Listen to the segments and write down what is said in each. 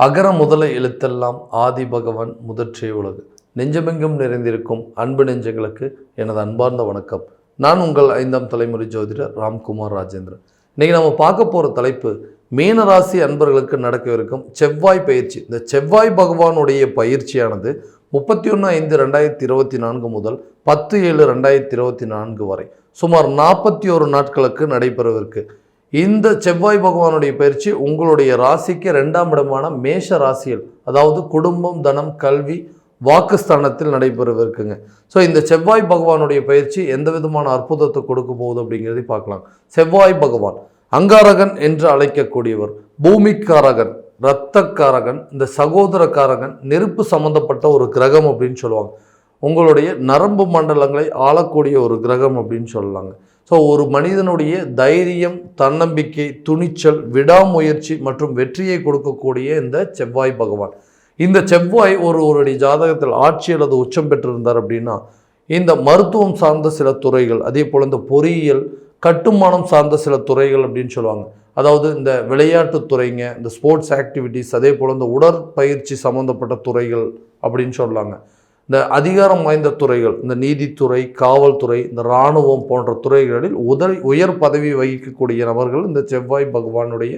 அகர முதல எழுத்தெல்லாம் ஆதி பகவன் முதற்றே உலகு. நெஞ்சமெங்கும் நிறைந்திருக்கும் அன்பு நெஞ்சங்களுக்கு எனது அன்பார்ந்த வணக்கம். நான் உங்கள் 5ஆம் தலைமுறை ஜோதிடர் ராம்குமார் ராஜேந்திரன். இன்றைக்கி நம்ம பார்க்க போகிற தலைப்பு மீனராசி அன்பர்களுக்கு நடக்கவிருக்கும் செவ்வாய் பயிற்சி. இந்த செவ்வாய் பகவானுடைய பயிற்சியானது 31/5/2024 முதல் 10/7/2024 வரை சுமார் 41 நாட்களுக்கு நடைபெறவிருக்கு. இந்த செவ்வாய் பகவானுடைய பயிற்சி உங்களுடைய ராசிக்கு 2ஆம் இடமான மேஷ ராசியில், அதாவது குடும்பம், தனம், கல்வி, வாக்குஸ்தானத்தில் நடைபெறவிருக்குங்க. ஸோ இந்த செவ்வாய் பகவானுடைய பயிற்சி எந்த விதமான அற்புதத்தை கொடுக்க போகுது அப்படிங்கிறதை பார்க்கலாம். செவ்வாய் பகவான் அங்காரகன் என்று அழைக்கக்கூடியவர், பூமிக்காரகன், இரத்தக்காரகன், இந்த சகோதரக்காரகன், நெருப்பு சம்பந்தப்பட்ட ஒரு கிரகம் அப்படின்னு சொல்லுவாங்க. உங்களுடைய நரம்பு மண்டலங்களை ஆளக்கூடிய ஒரு கிரகம் அப்படின்னு சொல்லலாங்க. ஸோ ஒரு மனிதனுடைய தைரியம், தன்னம்பிக்கை, துணிச்சல், விடாமுயற்சி மற்றும் வெற்றியை கொடுக்கக்கூடிய இந்த செவ்வாய் பகவான். இந்த செவ்வாய் ஒருவருடைய ஜாதகத்தில் ஆட்சி அல்லது உச்சம் பெற்றிருந்தார் அப்படின்னா இந்த மருத்துவம் சார்ந்த சில துறைகள், அதே போல் இந்த பொறியியல், கட்டுமானம் சார்ந்த சில துறைகள் அப்படின்னு சொல்லுவாங்க. அதாவது இந்த விளையாட்டு துறைங்க, இந்த ஸ்போர்ட்ஸ் ஆக்டிவிட்டீஸ், அதே போல் இந்த உடற்பயிற்சி சம்மந்தப்பட்ட துறைகள் அப்படின்னு சொல்லலாங்க. இந்த அதிகாரம் வாய்ந்த துறைகள், இந்த நீதித்துறை, காவல்துறை, இந்த இராணுவம் போன்ற துறைகளில் உயர் பதவி வகிக்கக்கூடிய நபர்கள் இந்த செவ்வாய் பகவானுடைய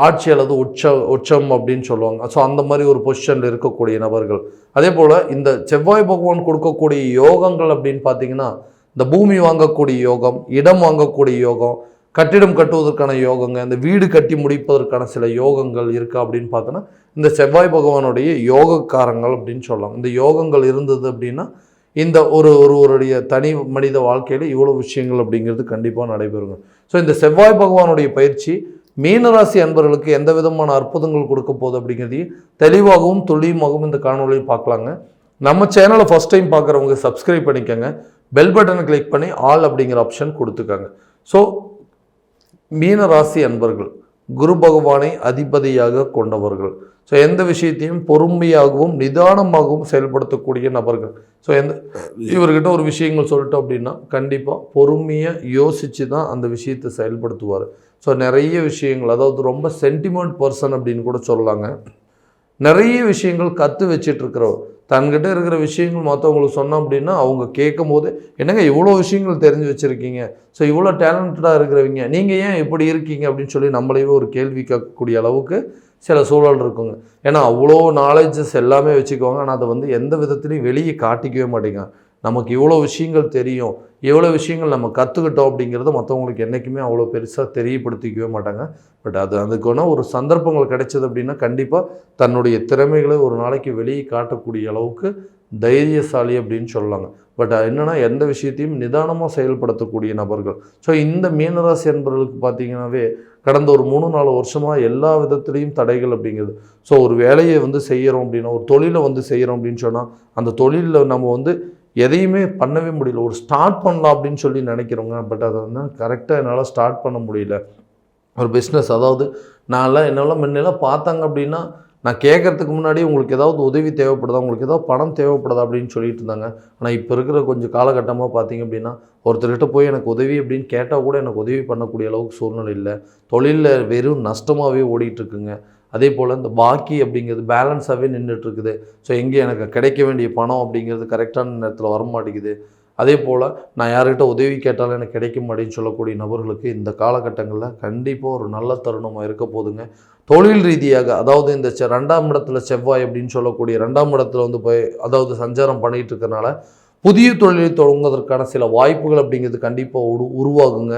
ஆட்சி அல்லது உச்சம் அப்படின்னு சொல்லுவாங்க. ஸோ அந்த மாதிரி ஒரு பொசிஷனில் இருக்கக்கூடிய நபர்கள். அதே போல் இந்த செவ்வாய் பகவான் கொடுக்கக்கூடிய யோகங்கள் அப்படின்னு பார்த்தீங்கன்னா, இந்த பூமி வாங்கக்கூடிய யோகம், இடம் வாங்கக்கூடிய யோகம், கட்டிடம் கட்டுவதற்கான யோகங்க, இந்த வீடு கட்டி முடிப்பதற்கான சில யோகங்கள் இருக்கா அப்படின்னு பார்த்தோன்னா இந்த செவ்வாய் பகவானுடைய யோகக்காரங்கள் அப்படின்னு சொல்லலாம். இந்த யோகங்கள் இருந்தது அப்படின்னா இந்த ஒருவருடைய தனி மனித வாழ்க்கையில் இவ்வளோ விஷயங்கள் அப்படிங்கிறது கண்டிப்பாக நடைபெறுங்க. ஸோ இந்த செவ்வாய் பகவானுடைய பயிற்சி மீனராசி அன்பர்களுக்கு எந்த விதமான அற்புதங்கள் கொடுக்க போகுது அப்படிங்கிறதையும் தெளிவாகவும் துல்லியமாகவும் இந்த காணொலியில் பார்க்கலாங்க. நம்ம சேனலை ஃபஸ்ட் டைம் பார்க்குறவங்க சப்ஸ்கிரைப் பண்ணிக்கோங்க, பெல் பட்டனை கிளிக் பண்ணி ஆல் அப்படிங்கிற ஆப்ஷன் கொடுத்துக்காங்க. ஸோ மீனராசி அன்பர்கள் குரு பகவானை அதிபதியாக கொண்டவர்கள். ஸோ எந்த விஷயத்தையும் பொறுமையாகவும் நிதானமாகவும் செயல்படுத்தக்கூடிய நபர்கள். ஸோ இவர்கிட்ட ஒரு விஷயங்கள் சொல்லிட்டோம் அப்படின்னா கண்டிப்பாக பொறுமையாக யோசித்து தான் அந்த விஷயத்தை செயல்படுத்துவார். ஸோ நிறைய விஷயங்கள், அதாவது ரொம்ப சென்டிமெண்ட் பர்சன் அப்படின்னு கூட சொல்லலாங்க. நிறைய விஷயங்கள் கற்று வச்சிட்ருக்கிறவர், தன்கிட்ட இருக்கிற விஷயங்கள் மற்றவங்களுக்கு சொன்னோம் அப்படின்னா அவங்க கேட்கும் போது, என்னங்க இவ்வளோ விஷயங்கள் தெரிஞ்சு வச்சுருக்கீங்க, ஸோ இவ்வளோ டேலண்டடாக இருக்கிறவங்க, நீங்கள் ஏன் இப்படி இருக்கீங்க அப்படின்னு சொல்லி நம்மளையே ஒரு கேள்வி கேட்கக்கூடிய அளவுக்கு சில சூழல் இருக்குங்க. ஏன்னா அவ்வளோ நாலேஜஸ் எல்லாமே வச்சுக்குவாங்க, ஆனால் அதை எந்த விதத்துலையும் வெளியே காட்டிக்கவே மாட்டேங்க. நமக்கு இவ்வளோ விஷயங்கள் தெரியும், எவ்வளோ விஷயங்கள் நம்ம கற்றுக்கிட்டோம் அப்படிங்கிறத மற்றவங்களுக்கு என்றைக்குமே அவ்வளோ பெருசாக தெரியப்படுத்திக்கவே மாட்டாங்க. பட் அதுக்கான ஒரு சந்தர்ப்பங்கள் கிடைச்சது அப்படின்னா கண்டிப்பாக தன்னுடைய திறமைகளை ஒரு நாளைக்கு வெளியே காட்டக்கூடிய அளவுக்கு தைரியசாலி அப்படின்னு சொல்லலாங்க. பட் என்னென்னா எந்த விஷயத்தையும் நிதானமாக செயல்படுத்தக்கூடிய நபர்கள். ஸோ இந்த மீனராசி என்பவர்களுக்கு பார்த்தீங்கன்னாவே கடந்த ஒரு 3-4 வருஷமாக எல்லா விதத்துலேயும் தடைகள் அப்படிங்கிறது. ஸோ ஒரு வேலையை செய்கிறோம் அப்படின்னா, ஒரு தொழிலை செய்கிறோம் அப்படின்னு சொன்னால் அந்த தொழிலில் நம்ம எதையுமே பண்ணவே முடியல. ஒரு ஸ்டார்ட் பண்ணலாம் அப்படின்னு சொல்லி நினைக்கிறோங்க, பட் அதை கரெக்டாக என்னால் ஸ்டார்ட் பண்ண முடியல. ஒரு பிஸ்னஸ், அதாவது என்னால் முன்னெல்லாம் பார்த்தாங்க அப்படின்னா நான் கேட்குறதுக்கு முன்னாடி உங்களுக்கு ஏதாவது உதவி தேவைப்படுதா, உங்களுக்கு ஏதாவது பணம் தேவைப்படுதா அப்படின்னு சொல்லிட்டு இருந்தாங்க. ஆனால் இப்போ இருக்கிற கொஞ்சம் காலகட்டமாக பார்த்தீங்க அப்படின்னா ஒருத்தர்கிட்ட போய் எனக்கு உதவி அப்படின்னு கேட்டால் கூட எனக்கு உதவி பண்ணக்கூடிய அளவுக்கு சூழ்நிலை இல்லை. தொழிலில் வெறும் நஷ்டமாகவே ஓடிட்டுருக்குங்க. அதே போல் இந்த பாக்கி அப்படிங்கிறது பேலன்ஸாகவே நின்றுட்டுருக்குது. ஸோ எங்கே எனக்கு கிடைக்க வேண்டிய பணம் அப்படிங்கிறது கரெக்டான நேரத்தில் வரமாட்டேங்குது. அதே போல் நான் யார்கிட்ட உதவி கேட்டாலும் எனக்கு கிடைக்கும் அப்படின்னு சொல்லக்கூடிய நபர்களுக்கு இந்த காலகட்டங்களில் கண்டிப்பாக ஒரு நல்ல தருணமாக இருக்க போதுங்க. தொழில் ரீதியாக, அதாவது இந்த 2ஆம் இடத்துல செவ்வாய் அப்படின்னு சொல்லக்கூடிய 2ஆம் இடத்துல போய் அதாவது சஞ்சாரம் பண்ணிகிட்டு இருக்கிறனால புதிய தொழிலை தொடங்குவதற்கான சில வாய்ப்புகள் அப்படிங்கிறது கண்டிப்பாக உருவாகுங்க.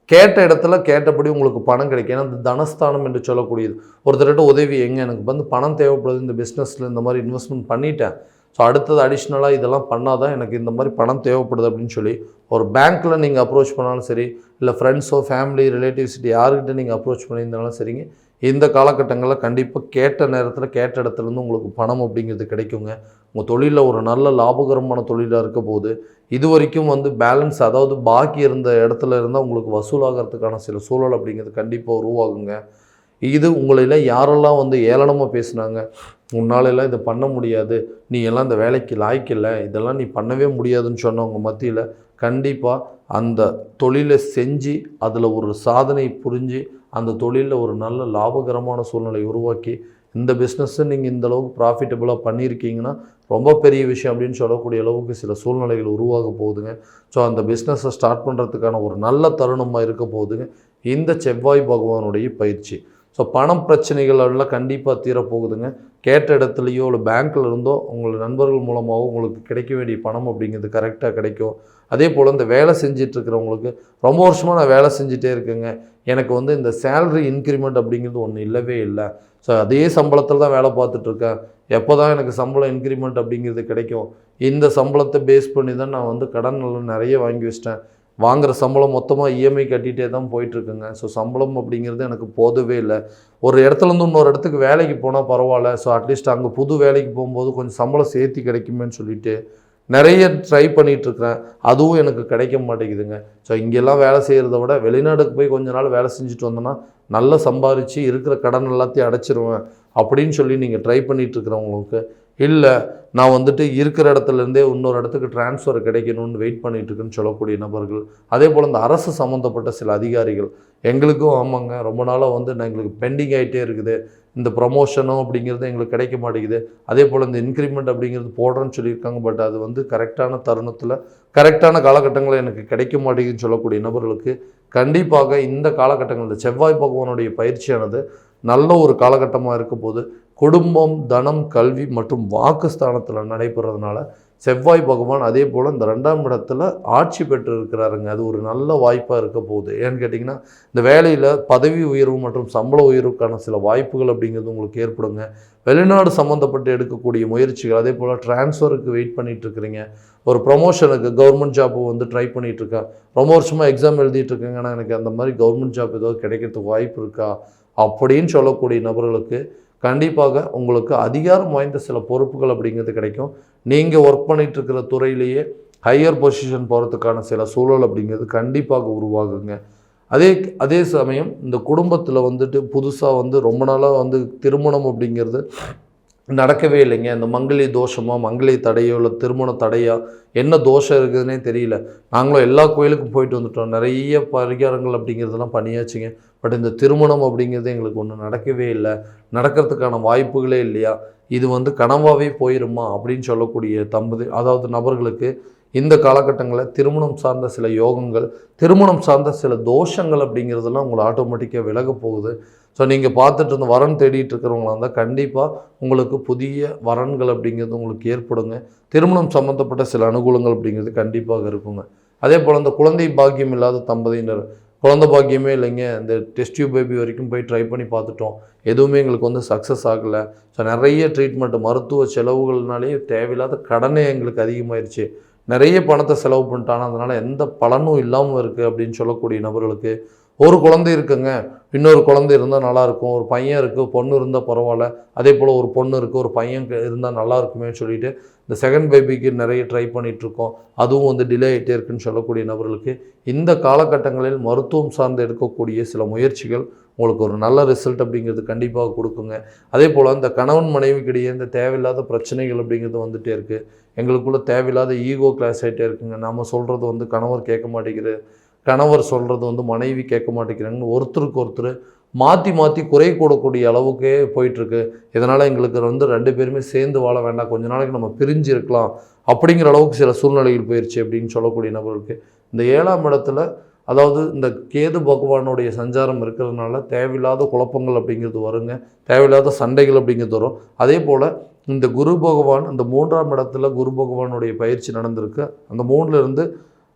கேட்ட இடத்துல கேட்டபடி உங்களுக்கு பணம் கிடைக்கும். ஏன்னா இந்த தனஸ்தானம் என்று சொல்லக்கூடியது, ஒருத்தர்கிட்ட உதவி எனக்கு பணம் தேவைப்படுது, இந்த பிஸ்னஸில் இந்த மாதிரி இன்வெஸ்ட்மெண்ட் பண்ணிட்டேன், ஸோ அடுத்தது அடிஷ்னலாக இதெல்லாம் பண்ணால் தான் எனக்கு இந்த மாதிரி பணம் தேவைப்படுது அப்படின்னு சொல்லி ஒரு பேங்க்கில் நீங்கள் அப்ரோச் பண்ணாலும் சரி, இல்லை ஃப்ரெண்ட்ஸோ ஃபேமிலி ரிலேட்டிவ்ஸ்கிட்ட யாருக்கிட்ட நீங்கள் அப்ரோச் பண்ணியிருந்தாலும் சரிங்க, இந்த காலகட்டங்களில் கண்டிப்பாக கேட்ட நேரத்தில் கேட்ட இடத்துலேருந்து உங்களுக்கு பணம் அப்படிங்கிறது கிடைக்குங்க. உங்கள் தொழிலில் ஒரு நல்ல லாபகரமான தொழிலாக இருக்க போது இது வரைக்கும் பேலன்ஸ், அதாவது பாக்கி இருந்த இடத்துல இருந்தால் உங்களுக்கு வசூலாகிறதுக்கான சில சூழல் அப்படிங்கிறது கண்டிப்பாக உருவாகுங்க. இது உங்களில் யாரெல்லாம் ஏளனமாக பேசுனாங்க, உன்னாலெல்லாம் இதை பண்ண முடியாது, நீ எல்லாம் இந்த வேலைக்கு லாய்க்கில்லை, இதெல்லாம் நீ பண்ணவே முடியாதுன்னு சொன்னவங்க மத்தியில் கண்டிப்பாக அந்த தொழிலை செஞ்சு அதில் ஒரு சாதனை புரிஞ்சு அந்த தொழிலில் ஒரு நல்ல லாபகரமான சூழ்நிலை உருவாக்கி இந்த பிஸ்னஸை நீங்கள் இந்த அளவுக்கு ப்ராஃபிட்டபுளாக பண்ணியிருக்கீங்கன்னா ரொம்ப பெரிய விஷயம் அப்படின்னு சொல்லக்கூடிய அளவுக்கு சில சூழ்நிலைகள் உருவாக போகுதுங்க. ஸோ அந்த பிஸ்னஸை ஸ்டார்ட் பண்ணுறதுக்கான ஒரு நல்ல தருணமாக இருக்க போகுதுங்க இந்த செவ்வாய் பகவானுடைய பயிற்சி. ஸோ பணம் பிரச்சனைகள் எல்லாம் கண்டிப்பாக தீரப்போகுதுங்க. கேட்ட இடத்துலையோ இல்லை பேங்க்கில் இருந்தோ உங்கள் நண்பர்கள் மூலமாகவோ உங்களுக்கு கிடைக்க வேண்டிய பணம் அப்படிங்கிறது கரெக்டாக கிடைக்கும். அதே போல் இந்த வேலை செஞ்சிட்ருக்கிறவங்களுக்கு ரொம்ப வருஷமாக நான் வேலை செஞ்சுட்டே இருக்கேங்க, எனக்கு வந்து இந்த சேலரி இன்க்ரிமெண்ட் அப்படிங்கிறது ஒன்று இல்லவே இல்லை, ஸோ அதே சம்பளத்தில் தான் வேலை பார்த்துட்ருக்கேன், எப்போ தான் எனக்கு சம்பளம் இன்க்ரிமெண்ட் அப்படிங்கிறது கிடைக்கும், இந்த சம்பளத்தை பேஸ் பண்ணி தான் நான் வந்து கடன் நிறைய வாங்கி வச்சிட்டேன், வாங்குகிற சம்பளம் மொத்தமாக இஎம்ஐ கட்டிகிட்டே தான் போயிட்டுருக்குங்க. ஸோ சம்பளம் அப்படிங்கிறது எனக்கு போதவே இல்லை. ஒரு இடத்துலேருந்து இன்னொரு இடத்துக்கு வேலைக்கு போனால் பரவாயில்ல, ஸோ அட்லீஸ்ட் அங்கே புது வேலைக்கு போகும்போது கொஞ்சம் சம்பளம் சேர்த்து கிடைக்குமேன்னு சொல்லிட்டு நிறைய ட்ரை பண்ணிகிட்ருக்கிறேன், அதுவும் எனக்கு கிடைக்க மாட்டேங்குதுங்க. ஸோ இங்கெல்லாம் வேலை செய்கிறத விட வெளிநாடுக்கு போய் கொஞ்ச நாள் வேலை செஞ்சுட்டு வந்தோன்னா நல்லா சம்பாரித்து இருக்கிற கடன் எல்லாத்தையும் அடைச்சிருவேன் அப்படின்னு சொல்லி நீங்கள் ட்ரை பண்ணிகிட்ருக்கிறவங்களுக்கு, இல்லை நான் வந்துட்டு இருக்கிற இடத்துலேருந்தே இன்னொரு இடத்துக்கு ட்ரான்ஸ்ஃபர் கிடைக்கணும்னு வெயிட் பண்ணிகிட்ருக்குன்னு சொல்லக்கூடிய நபர்கள், அதே போல் இந்த அரசு சம்மந்தப்பட்ட சில அதிகாரிகள், எங்களுக்கும் ஆமாங்க ரொம்ப நாளாக வந்து எங்களுக்கு பெண்டிங் ஆகிட்டே இருக்குது, இந்த ப்ரமோஷனும் அப்படிங்கிறது எங்களுக்கு கிடைக்க மாட்டேங்குது, அதே போல் இந்த இன்க்ரிமெண்ட் அப்படிங்கிறது போடுறேன்னு சொல்லியிருக்காங்க, பட் அது வந்து கரெக்டான தருணத்தில் கரெக்டான காலகட்டங்களில் எனக்கு கிடைக்க மாட்டேங்குதுன்னு சொல்லக்கூடிய நபர்களுக்கு கண்டிப்பாக இந்த காலகட்டங்கள் இந்த செவ்வாய் பகவானுடைய பயிற்சியானது நல்ல ஒரு காலகட்டமாக இருக்க போது. குடும்பம், தனம், கல்வி மற்றும் வாக்குஸ்தானத்தில் நடைபெறதுனால செவ்வாய் பகவான் அதே போல் இந்த 2ஆம் இடத்துல ஆட்சி பெற்று இருக்கிறாருங்க. அது ஒரு நல்ல வாய்ப்பாக இருக்க போகுது. ஏன்னு கேட்டிங்கன்னா இந்த வேலையில் பதவி உயர்வு மற்றும் சம்பள உயர்வுக்கான சில வாய்ப்புகள் அப்படிங்கிறது உங்களுக்கு ஏற்படுங்க. வெளிநாடு சம்மந்தப்பட்டு எடுக்கக்கூடிய முயற்சிகள், அதே போல் ட்ரான்ஸ்ஃபருக்கு வெயிட் பண்ணிகிட்ருக்கிறீங்க, ஒரு ப்ரொமோஷனுக்கு கவர்மெண்ட் ஜாப்பு வந்து ட்ரை பண்ணிகிட்ருக்கேன், ரொம்ப வருஷமாக எக்ஸாம் எழுதிட்டுருக்கேங்க, ஆனால் எனக்கு அந்த மாதிரி கவர்மெண்ட் ஜாப் ஏதாவது கிடைக்கிறதுக்கு வாய்ப்பு இருக்கா அப்படின்னு சொல்லக்கூடிய நபர்களுக்கு கண்டிப்பாக உங்களுக்கு அதிகாரம் வாய்ந்த சில பொறுப்புகள் அப்படிங்கிறது கிடைக்கும். நீங்கள் ஒர்க் பண்ணிகிட்ருக்கிற துறையிலேயே ஹையர் பொசிஷன் போகிறதுக்கான சில சூழல் அப்படிங்கிறது கண்டிப்பாக உருவாகுங்க. அதே சமயம் இந்த குடும்பத்தில் வந்துட்டு புதுசாக வந்து ரொம்ப நாளாக வந்து திருமணம் அப்படிங்கிறது நடக்கவே இல்லைங்க, இந்த மங்கலி தோஷமோ மங்கலி தடையோ இல்லை திருமண தடையா என்ன தோஷம் இருக்குதுன்னே தெரியல, நாங்களும் எல்லா கோயிலுக்கும் போயிட்டு வந்துட்டோம், நிறைய பரிகாரங்கள் அப்படிங்கிறதெல்லாம் பண்ணியாச்சுங்க, பட் இந்த திருமணம் அப்படிங்கிறது எங்களுக்கு ஒன்றும் நடக்கவே இல்லை, நடக்கிறதுக்கான வாய்ப்புகளே இல்லையா, இது வந்து கனவாகவே போயிருமா அப்படின்னு சொல்லக்கூடிய அதாவது நபர்களுக்கு இந்த காலகட்டங்களில் திருமணம் சார்ந்த சில யோகங்கள், திருமணம் சார்ந்த சில தோஷங்கள் அப்படிங்கிறதெல்லாம் உங்களை ஆட்டோமேட்டிக்காக விலக போகுது. ஸோ நீங்கள் பார்த்துட்டு இருந்த வரன் தேடிட்டு இருக்கிறவங்களா இருந்தால் கண்டிப்பாக உங்களுக்கு புதிய வரன்கள் அப்படிங்கிறது உங்களுக்கு ஏற்படுங்க. திருமணம் சம்மந்தப்பட்ட சில அனுகூலங்கள் அப்படிங்கிறது கண்டிப்பாக இருக்குங்க. அதே போல் இந்த குழந்தை பாக்கியம் இல்லாத தம்பதியினர், குழந்தை பாக்கியமே இல்லைங்க, இந்த டெஸ்ட் டியூப் பேபி வரைக்கும் போய் ட்ரை பண்ணி பார்த்துட்டோம், எதுவுமே எங்களுக்கு வந்து சக்ஸஸ் ஆகலை, ஸோ நிறைய ட்ரீட்மெண்ட்டு மருத்துவ செலவுகள்னாலே தேவையில்லாத கடனே எங்களுக்கு அதிகமாகிடுச்சு, நிறைய பணத்தை செலவு பண்ணிட்டாங்க, அதனால் எந்த பலனும் இல்லாமல் இருக்குது அப்படின்னு சொல்லக்கூடிய நபர்களுக்கு, ஒரு குழந்தை இருக்குங்க, இன்னொரு குழந்தை இருந்தால் நல்லாயிருக்கும், ஒரு பையன் இருக்குது பொண்ணு இருந்தால் பரவாயில்ல, அதே போல் ஒரு பொண்ணு இருக்குது ஒரு பையன் இருந்தால் நல்லா இருக்குமே சொல்லிட்டு இந்த செகண்ட் பேபிக்கு நிறைய ட்ரை பண்ணிகிட்ருக்கோம், அதுவும் வந்து டிலே ஆகிட்டே இருக்குன்னு சொல்லக்கூடிய நபர்களுக்கு இந்த காலகட்டங்களில் மருத்துவம் சார்ந்து எடுக்கக்கூடிய சில முயற்சிகள் உங்களுக்கு ஒரு நல்ல ரிசல்ட் அப்படிங்கிறது கண்டிப்பாக கொடுக்குங்க. அதே போல் இந்த கணவன் மனைவிக்கிடையே இந்த தேவையில்லாத பிரச்சனைகள் அப்படிங்கிறது வந்துகிட்டே இருக்குது, எங்களுக்குள்ளே தேவையில்லாத ஈகோ கிளாஸ் ஆகிட்டே இருக்குங்க, நம்ம சொல்கிறது வந்து கணவர் கேட்க மாட்டேங்குது, கணவர் சொல்கிறது வந்து மனைவி கேட்க மாட்டேங்கிறாங்கன்னு ஒருத்தருக்கு ஒருத்தர் மாற்றி மாற்றி குறை கூடக்கூடிய அளவுக்கே போயிட்டுருக்கு. இதனால் எங்களுக்கு வந்து 2 பேருமே சேர்ந்து வாழ வேண்டாம், கொஞ்ச நாளைக்கு நம்ம பிரிஞ்சு இருக்கலாம் அப்படிங்கிற அளவுக்கு சில சூழ்நிலைகள் போயிடுச்சு அப்படின்னு சொல்லக்கூடிய நபர்களுக்கு இந்த 7ஆம் இடத்துல, அதாவது இந்த கேது பகவானுடைய சஞ்சாரம் இருக்கிறதுனால தேவையில்லாத குழப்பங்கள் அப்படிங்கிறது வருங்க, தேவையில்லாத சண்டைகள் அப்படிங்கிறது வரும். அதே போல் இந்த குரு பகவான் இந்த 3ஆம் இடத்துல குரு பகவானுடைய பயிற்சி நடந்திருக்கு, அந்த 3லேருந்து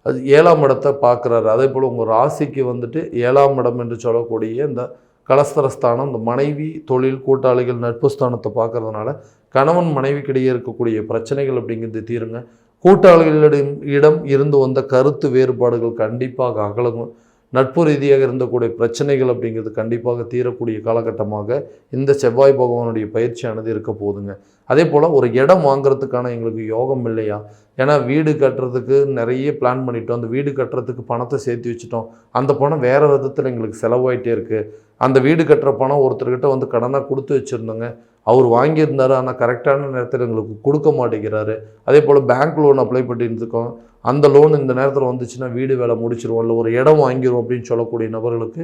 அது 7ஆம் இடத்தை பார்க்குறாரு. அதே போல் உங்கள் ராசிக்கு வந்துட்டு 7ஆம் இடம் என்று சொல்லக்கூடிய இந்த கலஸ்தரஸ்தானம், இந்த மனைவி, தொழில், கூட்டாளிகள், நட்பு ஸ்தானத்தை பார்க்கறதுனால கணவன் மனைவிக்கிடையே இருக்கக்கூடிய பிரச்சனைகள் அப்படிங்கிறது தீருங்க. கூட்டாளிகளிடம் இருந்து வந்த கருத்து வேறுபாடுகள் கண்டிப்பாக அகலுங்க. நட்பு ரீதியாக இருந்தக்கூடிய பிரச்சனைகள் அப்படிங்கிறது கண்டிப்பாக தீரக்கூடிய காலகட்டமாக இந்த செவ்வாய் பகவானுடைய பயிற்சியானது இருக்க போகுதுங்க. அதே போல் ஒரு இடம் வாங்குறதுக்கான எங்களுக்கு யோகம் இல்லையா, ஏன்னா வீடு கட்டுறதுக்கு நிறைய பிளான் பண்ணிட்டோம், அந்த வீடு கட்டுறதுக்கு பணத்தை சேர்த்து வச்சுட்டோம், அந்த பணம் வேறு விதத்தில் எங்களுக்கு செலவாயிட்டே இருக்குது, அந்த வீடு கட்டுற பணம் ஒருத்தர்கிட்ட வந்து கடனாக கொடுத்து வச்சுருந்தோங்க, அவர் வாங்கியிருந்தார், ஆனால் கரெக்டான நேரத்தில் எங்களுக்கு கொடுக்க மாட்டேங்கிறாரு. அதே போல் பேங்க் லோன் அப்ளை பண்ணியிருந்துருக்கோம், அந்த லோன் இந்த நேரத்தில் வந்துச்சுன்னா வீடு வேலை முடிச்சிருவோம், இல்லை ஒரு இடம் வாங்கிடுவோம் அப்படின்னு சொல்லக்கூடிய நபர்களுக்கு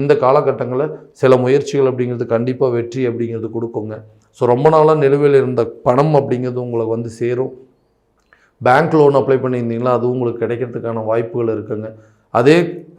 இந்த காலகட்டங்களில் சில முயற்சிகள் அப்படிங்கிறது கண்டிப்பாக வெற்றி அப்படிங்கிறது கொடுக்குங்க. ஸோ ரொம்ப நாளாக நிலுவையில் இருந்த பணம் அப்படிங்கிறது உங்களுக்கு வந்து சேரும். பேங்க் லோன் அப்ளை பண்ணியிருந்தீங்களா, அது உங்களுக்கு கிடைக்கிறதுக்கான வாய்ப்புகள் இருக்குங்க.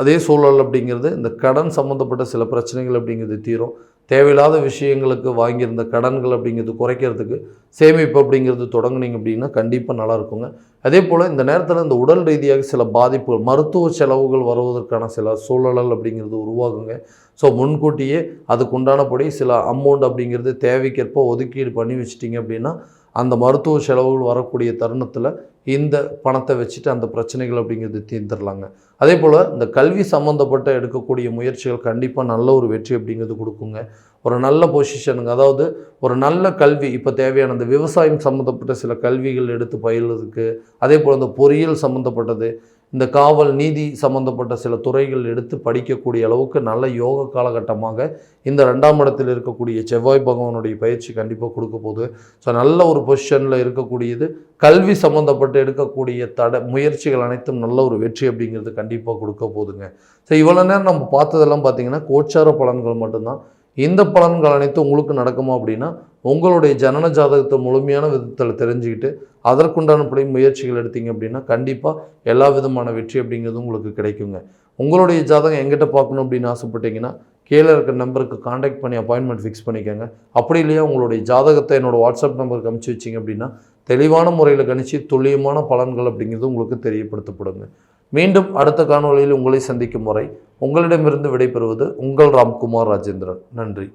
அதே சூழல் அப்படிங்கிறது இந்த கடன் சம்மந்தப்பட்ட சில பிரச்சனைகள் அப்படிங்கிறது தீரும். தேவையில்லாத விஷயங்களுக்கு வாங்கியிருந்த கடன்கள் அப்படிங்கிறது குறைக்கிறதுக்கு சேமிப்பு அப்படிங்கிறது தொடங்குனீங்க அப்படின்னா கண்டிப்பாக நல்லா இருக்குங்க. அதே போல் இந்த நேரத்தில் இந்த உடல் ரீதியாக சில பாதிப்புகள், மருத்துவ செலவுகள் வருவதற்கான சில சூழல்கள் அப்படிங்கிறது உருவாகுங்க. ஸோ முன்கூட்டியே அதுக்குண்டானபடி சில அமௌண்ட் அப்படிங்கிறது தேவைக்கேற்ப ஒதுக்கீடு பண்ணி வச்சிட்டிங்க அப்படின்னா அந்த மருத்துவ செலவுகள் வரக்கூடிய தருணத்தில் இந்த பணத்தை வச்சுட்டு அந்த பிரச்சனைகள் அப்படிங்கிறது தீர்ந்துடலாங்க. அதே போல் இந்த கல்வி சம்மந்தப்பட்ட எடுக்கக்கூடிய முயற்சிகள் கண்டிப்பாக நல்ல ஒரு வெற்றி அப்படிங்கிறது கொடுக்குங்க. ஒரு நல்ல பொசிஷனுங்க, அதாவது ஒரு நல்ல கல்வி, இப்போ தேவையான இந்த விவசாயம் சம்மந்தப்பட்ட சில கல்விகள் எடுத்து பயிலுறதுக்கு, அதே போல் இந்த பொறியியல் சம்மந்தப்பட்டது, இந்த காவல் நீதி சம்மந்தப்பட்ட சில துறைகள் எடுத்து படிக்கக்கூடிய அளவுக்கு நல்ல யோக காலகட்டமாக இந்த 2ஆம் இடத்தில் இருக்கக்கூடிய செவ்வாய் பகவானுடைய பயிற்சி கண்டிப்பாக கொடுக்க போகுது. ஸோ நல்ல ஒரு பொசிஷனில் இருக்கக்கூடியது கல்வி சம்மந்தப்பட்டு எடுக்கக்கூடிய முயற்சிகள் அனைத்தும் நல்ல ஒரு வெற்றி அப்படிங்கிறது கண்டிப்பாக கொடுக்க போகுதுங்க. ஸோ இவ்வளோ நேரம் நம்ம பார்த்ததெல்லாம் பார்த்திங்கன்னா கோச்சார பலன்கள் மட்டும்தான். இந்த பலன்கள் அனைத்தும் உங்களுக்கு நடக்குமா அப்படின்னா உங்களுடைய ஜனன ஜாதகத்தை முழுமையான விதத்தில் தெரிஞ்சுக்கிட்டு அதற்குண்டானபடி முயற்சிகள் எடுத்தீங்க அப்படின்னா கண்டிப்பாக எல்லா விதமான வெற்றி அப்படிங்கிறது உங்களுக்கு கிடைக்குங்க. உங்களுடைய ஜாதகம் எங்கிட்ட பார்க்கணும் அப்படின்னு ஆசைப்பட்டீங்கன்னா கீழே இருக்கிற நம்பருக்கு காண்டாக்ட் பண்ணி அப்பாயின்மெண்ட் ஃபிக்ஸ் பண்ணிக்கோங்க. அப்படி இல்லையா உங்களுடைய ஜாதகத்தை என்னோடய வாட்ஸ்அப் நம்பருக்கு அனுப்பிச்சி வச்சிங்க அப்படின்னா தெளிவான முறையில் கணிச்சு துல்லியமான பலன்கள் அப்படிங்கிறது உங்களுக்கு தெரியப்படுத்தப்படுங்க. மீண்டும் அடுத்த காணொளியில் உங்களை சந்திக்கும் வரை உங்களிடமிருந்து விடைபெறுவது உங்கள் ராம்குமார் ராஜேந்திரன். நன்றி.